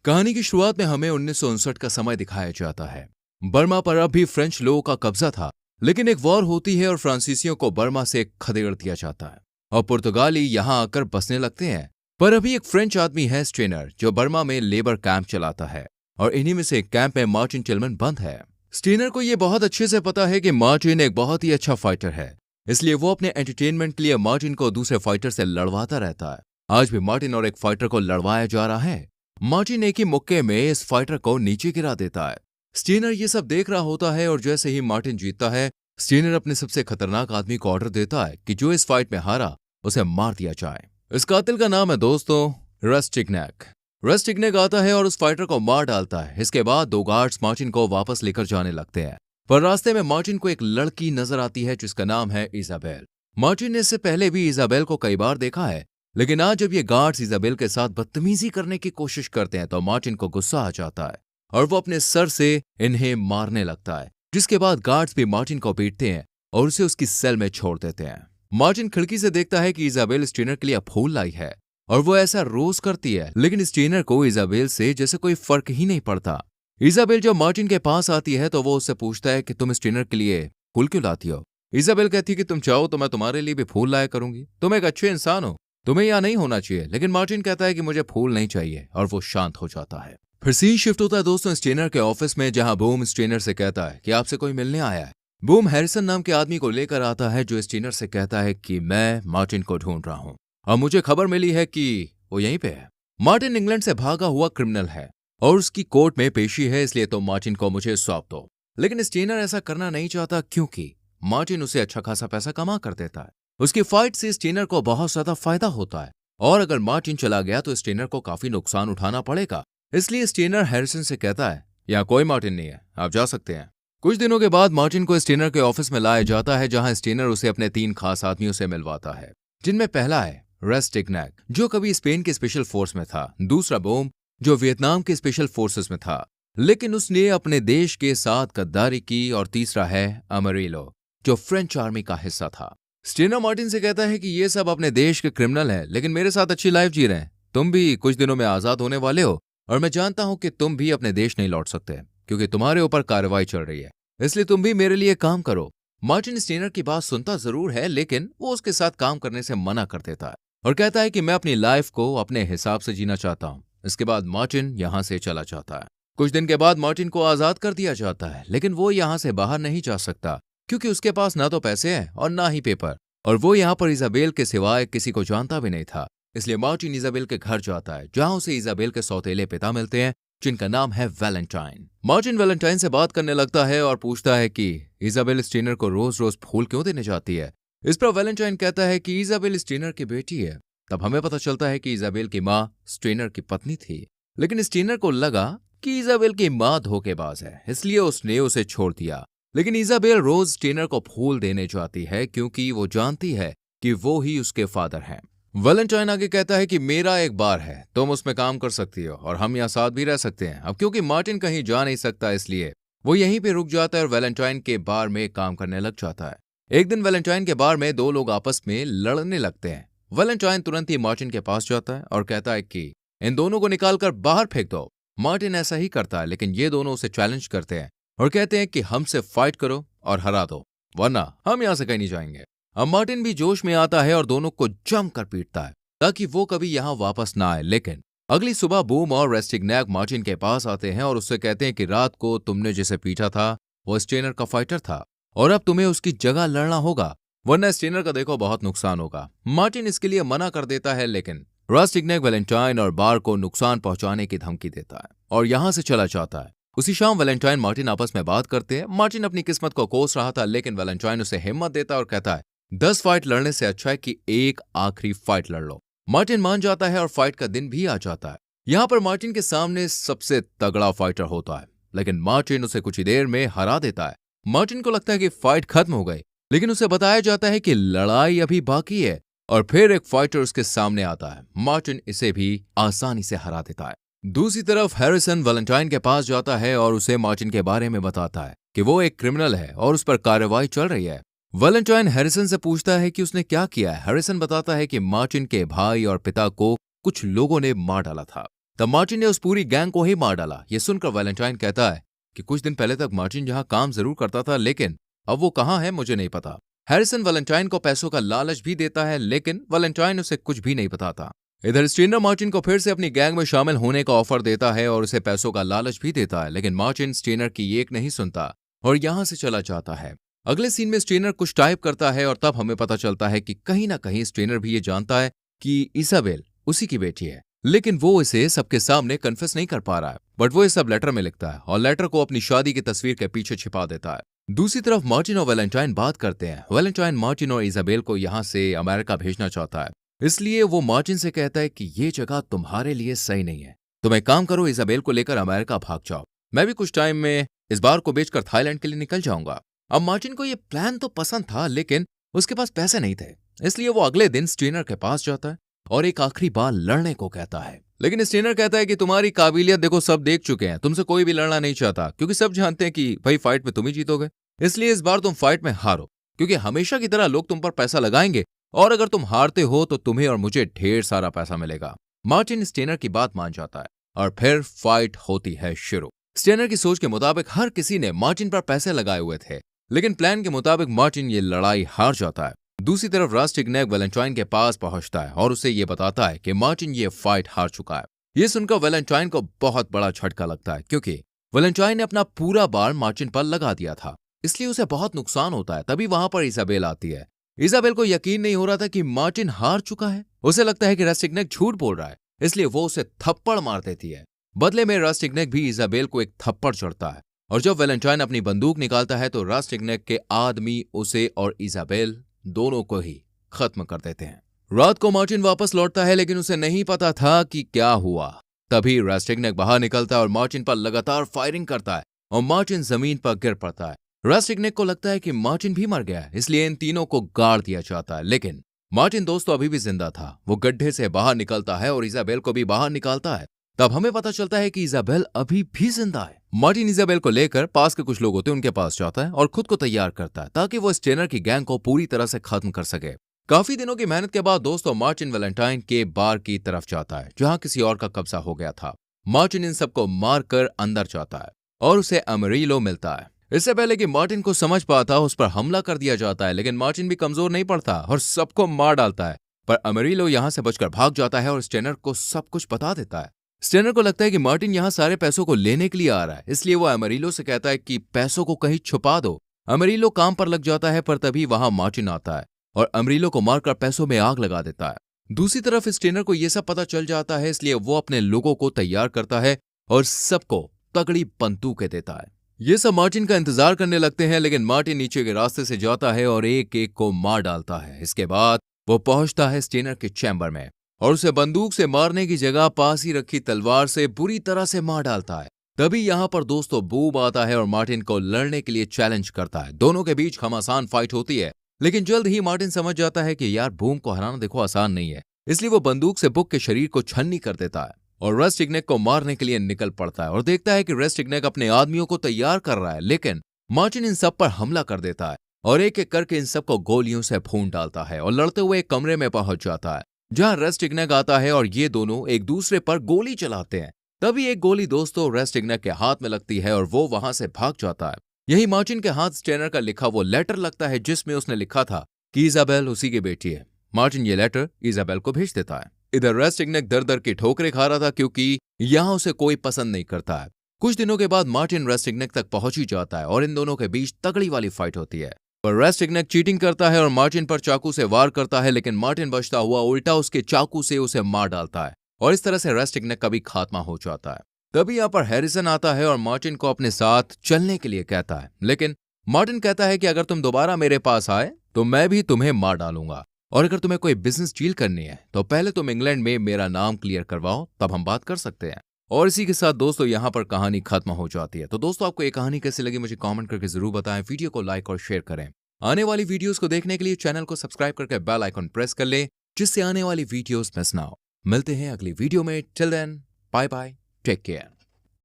कहानी की शुरुआत में हमें 1959 का समय दिखाया जाता है। बर्मा पर अब भी फ्रेंच लोगों का कब्जा था, लेकिन एक वॉर होती है और फ्रांसीसियों को बर्मा से खदेड़ दिया जाता है और पुर्तगाली यहां आकर बसने लगते हैं। पर अभी एक फ्रेंच आदमी है स्टेनर, जो बर्मा में लेबर कैंप चलाता है और इन्हीं में से एक कैंप में मार्टिन टिलमन बंद है। स्टेनर को यह बहुत अच्छे से पता है कि मार्टिन एक बहुत ही अच्छा फाइटर है, इसलिए वो अपने एंटरटेनमेंट के लिए मार्टिन को दूसरे फाइटर से लड़वाता रहता है। आज भी मार्टिन और एक फाइटर को लड़वाया जा रहा है। मार्टिन एक ही मुक्के में इस फाइटर को नीचे गिरा देता है। स्टेनर ये सब देख रहा होता है और जैसे ही मार्टिन जीतता है, स्टेनर अपने सबसे खतरनाक आदमी को ऑर्डर देता है कि जो इस फाइट में हारा उसे मार दिया जाए। इस कातिल का नाम है दोस्तों रस्टिग्नैक। रस्टिग्नैक आता है और उस फाइटर को मार डालता है। इसके बाद दो गार्ड्स मार्टिन को वापस लेकर जाने लगते हैं, पर रास्ते में मार्टिन को एक लड़की नजर आती है जिसका नाम है इजाबेल। मार्टिन ने इससे पहले भी इजाबेल को कई बार देखा है, लेकिन आज जब ये गार्ड्स इजाबेल के साथ बदतमीजी करने की कोशिश करते हैं तो मार्टिन को गुस्सा आ जाता है और वो अपने सर से इन्हें मारने लगता है, जिसके बाद गार्ड्स भी मार्टिन को पीटते हैं और उसे उसकी सेल में छोड़ देते हैं। मार्टिन खिड़की से देखता है कि इजाबेल स्टेनर के लिए फूल लाई है और वो ऐसा रोज करती है, लेकिन स्टेनर को इजाबेल से जैसे कोई फर्क ही नहीं पड़ता। इजाबेल जब मार्टिन के पास आती है तो वो उससे पूछता है कि तुम स्टेनर के लिए फूल क्यों लाती हो। इजाबेल कहती है कि तुम चाहो तो मैं तुम्हारे लिए भी फूल लाया करूंगी, तुम एक अच्छे इंसान हो, तुम्हें यहां नहीं होना चाहिए। लेकिन मार्टिन कहता है कि मुझे फूल नहीं चाहिए और वो शांत हो जाता है। फिर सीन शिफ्ट होता है दोस्तों स्टेनर के ऑफिस में, जहां बूम स्टेनर से कहता है कि आपसे कोई मिलने आया है। बूम हैरिसन नाम के आदमी को लेकर आता है जो स्टेनर से कहता है कि मैं मार्टिन को ढूंढ रहा हूं और मुझे खबर मिली है कि वो यहीं पे है। मार्टिन इंग्लैंड से भागा हुआ क्रिमिनल है और उसकी कोर्ट में पेशी है, इसलिए तो मार्टिन को मुझे सौंप दो। लेकिन स्टेनर ऐसा करना नहीं चाहता क्योंकि मार्टिन उसे अच्छा खासा पैसा कमा कर देता है। उसकी फाइट से स्टेनर को बहुत ज्यादा फायदा होता है और अगर मार्टिन चला गया तो स्टेनर को काफी नुकसान उठाना पड़ेगा। इसलिए स्टेनर हैरिसन से कहता है यहाँ कोई मार्टिन नहीं है, आप जा सकते हैं। कुछ दिनों के बाद मार्टिन को स्टेनर के ऑफिस में लाया जाता है, जहां स्टेनर उसे अपने 3 खास आदमियों से मिलवाता है, जिनमें पहला है रस्टिग्नैक, जो कभी स्पेन के स्पेशल फोर्स में था। दूसरा बूम, जो वियतनाम के स्पेशल फोर्सेस में था लेकिन उसने अपने देश के साथ गद्दारी की। और तीसरा है अमरीलो, जो फ्रेंच आर्मी का हिस्सा था। स्टेनर मार्टिन से कहता है कि ये सब अपने देश के क्रिमिनल हैं, लेकिन मेरे साथ अच्छी लाइफ जी रहे हैं। तुम भी कुछ दिनों में आजाद होने वाले हो और मैं जानता हूं कि तुम भी अपने देश नहीं लौट सकते क्योंकि तुम्हारे ऊपर कार्रवाई चल रही है, इसलिए तुम भी मेरे लिए काम करो। मार्टिन स्टेनर की बात सुनता जरूर है, लेकिन वो उसके साथ काम करने से मना कर देता है और कहता है कि मैं अपनी लाइफ को अपने हिसाब से जीना चाहता हूं। इसके बाद मार्टिन यहां से चला जाता है। कुछ दिन के बाद मार्टिन को आजाद कर दिया जाता है, लेकिन वो यहां से बाहर नहीं जा सकता क्योंकि उसके पास ना तो पैसे हैं और ना ही पेपर, और वो यहाँ पर इजाबेल के सिवाय किसी को जानता भी नहीं था। इसलिए मार्टिन इजाबेल के घर जाता है, जहां उसे इजाबेल के सौतेले पिता मिलते हैं, जिनका नाम है वैलेंटाइन। मार्टिन वैलेंटाइन से बात करने लगता है और पूछता है कि इजाबेल स्टेनर को रोज रोज फूल क्यों देने जाती है। इस पर वैलेंटाइन कहता है कि इजाबेल स्टेनर की बेटी है। तब हमें पता चलता है कि इजाबेल की माँ स्टेनर की पत्नी थी, लेकिन स्टेनर को लगा कि इजाबेल की माँ धोखेबाज है, इसलिए उसने उसे छोड़ दिया। लेकिन इजाबेल रोज स्टेनर को फूल देने जाती है क्योंकि वो जानती है कि वो ही उसके फादर हैं। वैलेंटाइन आगे कहता है कि मेरा एक बार है, तुम उसमें काम कर सकती हो और हम यहाँ साथ भी रह सकते हैं। अब क्योंकि मार्टिन कहीं जा नहीं सकता, इसलिए वो यहीं पे रुक जाता है और वैलेंटाइन के बार में काम करने लग जाता है। एक दिन वैलेंटाइन के बार में 2 लोग आपस में लड़ने लगते हैं। वैलेंटाइन तुरंत ही मार्टिन के पास जाता है और कहता है कि इन दोनों को निकालकर बाहर फेंक दो। मार्टिन ऐसा ही करता है, लेकिन ये दोनों उसे चैलेंज करते हैं और कहते हैं कि हमसे फाइट करो और हरा दो, वरना हम यहां से कहीं नहीं जाएंगे। अब मार्टिन भी जोश में आता है और दोनों को जमकर पीटता है ताकि वो कभी यहां वापस ना आए। लेकिन अगली सुबह बूम और रस्टिग्नैक मार्टिन के पास आते हैं और उससे कहते हैं कि रात को तुमने जिसे पीटा था वो स्टेनर का फाइटर था और अब तुम्हें उसकी जगह लड़ना होगा, वरना स्टेनर का देखो बहुत नुकसान होगा। मार्टिन इसके लिए मना कर देता है, लेकिन रस्टिग्नैक वैलेंटाइन और बार को नुकसान पहुंचाने की धमकी देता है और यहां से चला जाता है। उसी शाम वैलेंटाइन मार्टिन आपस में बात करते हैं। मार्टिन अपनी किस्मत को कोस रहा था, लेकिन वैलेंटाइन उसे हिम्मत देता है और कहता है 10 फाइट लड़ने से अच्छा है कि एक आखिरी फाइट लड़ लो। मार्टिन मान जाता है और फाइट का दिन भी आ जाता है। यहाँ पर मार्टिन के सामने सबसे तगड़ा फाइटर होता है, लेकिन मार्टिन उसे कुछ ही देर में हरा देता है। मार्टिन को लगता है कि फाइट खत्म हो गई, लेकिन उसे बताया जाता है कि लड़ाई अभी बाकी है और फिर एक फाइटर उसके सामने आता है। मार्टिन इसे भी आसानी से हरा देता है। दूसरी तरफ हैरिसन वैलेंटाइन के पास जाता है और उसे मार्टिन के बारे में बताता है कि वो एक क्रिमिनल है और उस पर कार्रवाई चल रही है। वैलेंटाइन हैरिसन से पूछता है कि उसने क्या किया है। हैरिसन बताता है कि मार्टिन के भाई और पिता को कुछ लोगों ने मार डाला था। तब मार्टिन ने उस पूरी गैंग को ही मार डाला। ये सुनकर वैलेंटाइन कहता है कि कुछ दिन पहले तक मार्टिन यहाँ काम जरूर करता था, लेकिन अब वो कहाँ है मुझे नहीं पता। हैरिसन वैलेंटाइन को पैसों का लालच भी देता है, लेकिन वैलेंटाइन उसे कुछ भी नहीं बताता। इधर स्टेनर मार्टिन को फिर से अपनी गैंग में शामिल होने का ऑफर देता है और उसे पैसों का लालच भी देता है, लेकिन मार्टिन स्टेनर की एक नहीं सुनता और यहाँ से चला जाता है। अगले सीन में स्टेनर कुछ टाइप करता है और तब हमें पता चलता है कि कहीं ना कहीं स्टेनर भी ये जानता है कि इसाबेल उसी की बेटी है, लेकिन वो इसे सबके सामने कन्फेस नहीं कर पा रहा है। बट वो ये सब लेटर में लिखता है और लेटर को अपनी शादी की तस्वीर के पीछे छिपा देता है। दूसरी तरफ मार्टिन और वैलेंटाइन बात करते हैं। वैलेंटाइन मार्टिन और इसाबेल को यहाँ से अमेरिका भेजना चाहता है, इसलिए वो मार्टिन से कहता है कि ये जगह तुम्हारे लिए सही नहीं है, तुम एक काम करो, इसाबेल को लेकर अमेरिका भाग जाओ, मैं भी कुछ टाइम में इस बार को बेचकर थाईलैंड के लिए निकल जाऊंगा। अब मार्टिन को ये प्लान तो पसंद था, लेकिन उसके पास पैसे नहीं थे, इसलिए वो अगले दिन स्टेनर के पास जाता है और एक आखिरी बार लड़ने को कहता है। लेकिन स्टेनर कहता है कि तुम्हारी काबिलियत देखो, सब देख चुके हैं, तुमसे कोई भी लड़ना नहीं चाहता, क्योंकि सब जानते हैं कि भाई फाइट में तुम ही जीतोगे, इसलिए इस बार तुम फाइट में हारो, क्योंकि हमेशा की तरह लोग तुम पर पैसा लगाएंगे और अगर तुम हारते हो तो तुम्हें और मुझे ढेर सारा पैसा मिलेगा। मार्टिन स्टेनर की बात मान जाता है और फिर फाइट होती है शुरू। स्टेनर की सोच के मुताबिक हर किसी ने मार्टिन पर पैसे लगाए हुए थे, लेकिन प्लान के मुताबिक मार्टिन ये लड़ाई हार जाता है। दूसरी तरफ रास्टिग्नैक वैलेंटाइन के पास पहुंचता है और उसे ये बताता है कि मार्टिन ये फाइट हार चुका है। ये सुनकर वैलेंटाइन को बहुत बड़ा झटका लगता है, क्योंकि वैलेंटाइन ने अपना पूरा बार मार्टिन पर लगा दिया था, इसलिए उसे बहुत नुकसान होता है। तभी वहां पर इसाबेल आती है। इसाबेल को यकीन नहीं हो रहा था कि मार्टिन हार चुका है। उसे लगता है कि रास्टिग्नैक झूठ बोल रहा है, इसलिए वो उसे थप्पड़ मार देती है। बदले में रास्टिग्नैक भी इसाबेल को एक थप्पड़ चढ़ता है और जब वैलेंटाइन अपनी बंदूक निकालता है तो रास्टिग्नैक के आदमी उसे और इसाबेल दोनों को ही खत्म कर देते हैं। रात को मार्टिन वापस लौटता है, लेकिन उसे नहीं पता था कि क्या हुआ। तभी रास्टिग्नैक बाहर निकलता है और मार्टिन पर लगातार फायरिंग करता है और मार्टिन जमीन पर गिर पड़ता है। रास्टिग्नैक को लगता है कि मार्टिन भी मर गया है, इसलिए इन तीनों को गाड़ दिया जाता है, लेकिन मार्टिन दोस्तों अभी भी जिंदा था। वो गड्ढे से बाहर निकलता है और इसाबेल को भी बाहर निकालता है। तब हमें पता चलता है कि इसाबेल अभी भी जिंदा है। मार्टिन इसाबेल को लेकर पास के कुछ लोग होते हैं उनके पास जाता है और खुद को तैयार करता है ताकि वो स्टेनर की गैंग को पूरी तरह से खत्म कर सके। काफी दिनों की मेहनत के बाद दोस्तों मार्टिन वैलेंटाइन के बार की तरफ जाता है जहां किसी और का कब्जा हो गया था। मार्टिन इन सबको मारकर अंदर जाता है और उसे अमेरिलो मिलता है। इससे पहले कि मार्टिन को समझ पाता उस पर हमला कर दिया जाता है, लेकिन मार्टिन भी कमजोर नहीं पड़ता और सबको मार डालता है। पर अमेरिलो यहां से बचकर भाग जाता है और स्टेनर को सब कुछ बता देता है। स्टेनर को लगता है कि मार्टिन यहां सारे पैसों को लेने के लिए आ रहा है, इसलिए वो अमेरिलो से कहता है कि पैसों को कहीं छुपा दो। अमेरिलो काम पर लग जाता है, पर तभी वहां मार्टिन आता है और अमेरिलो को मारकर पैसों में आग लगा देता है। दूसरी तरफ स्टेनर को यह सब पता चल जाता है, इसलिए वो अपने लोगों को तैयार करता है और सबको तगड़ी बंदूकें देता है। ये सब मार्टिन का इंतजार करने लगते हैं, लेकिन मार्टिन नीचे के रास्ते से जाता है और एक एक को मार डालता है। इसके बाद वो पहुंचता है स्टेनर के चैम्बर में और उसे बंदूक से मारने की जगह पास ही रखी तलवार से बुरी तरह से मार डालता है। तभी यहाँ पर दोस्तों बूब आता है और मार्टिन को लड़ने के लिए चैलेंज करता है। दोनों के बीच घमासान फाइट होती है, लेकिन जल्द ही मार्टिन समझ जाता है कि यार बूम को हराना देखो आसान नहीं है, इसलिए वो बंदूक से बुक के शरीर को छन्नी कर देता है और रास्टिग्नैक को मारने के लिए निकल पड़ता है और देखता है कि रास्टिग्नैक अपने आदमियों को तैयार कर रहा है, लेकिन मार्टिन इन सब पर हमला कर देता है और एक एक करके इन सबको गोलियों से भून डालता है और लड़ते हुए एक कमरे में पहुंच जाता है जहां रास्टिग्नैक आता है और ये दोनों एक दूसरे पर गोली चलाते हैं। तभी एक गोली दोस्तों रास्टिग्नैक के हाथ में लगती है और वो वहां से भाग जाता है। यही मार्टिन के हाथ स्टेनर का लिखा वो लेटर लगता है जिसमें उसने लिखा था कि इसाबेल उसी की बेटी है। मार्टिन ये लेटर इसाबेल को भेज देता है। इधर रास्टिग्नैक दर दर की ठोकरें खा रहा था क्योंकि यहां उसे कोई पसंद नहीं करता है। कुछ दिनों के बाद मार्टिन रास्टिग्नैक तक पहुंच ही जाता है और इन दोनों के बीच तगड़ी वाली फाइट होती है। पर रास्टिग्नैक चीटिंग करता है और मार्टिन पर चाकू से वार करता है, लेकिन मार्टिन बचता हुआ उल्टा उसके चाकू से उसे मार डालता है और इस तरह से रास्टिग्नैक का भी खात्मा हो जाता है। तभी यहाँ पर हैरिसन आता है और मार्टिन को अपने साथ चलने के लिए कहता है, लेकिन मार्टिन कहता है कि अगर तुम दोबारा मेरे पास आए तो मैं भी तुम्हें मार डालूंगा और अगर तुम्हें कोई बिजनेस डील करनी है तो पहले तुम इंग्लैंड में मेरा नाम क्लियर करवाओ, तब हम बात कर सकते हैं। और इसी के साथ दोस्तों यहाँ पर कहानी खत्म हो जाती है। तो दोस्तों आपको ये कहानी कैसी लगी मुझे कमेंट करके जरूर बताएं। वीडियो को लाइक और शेयर करें। आने वाली वीडियोस को देखने के लिए चैनल को सब्सक्राइब करके बेल आइकन प्रेस कर लें जिससे आने वाली वीडियोस मिस ना हो। मिलते हैं अगली वीडियो में। Till then bye bye, take care.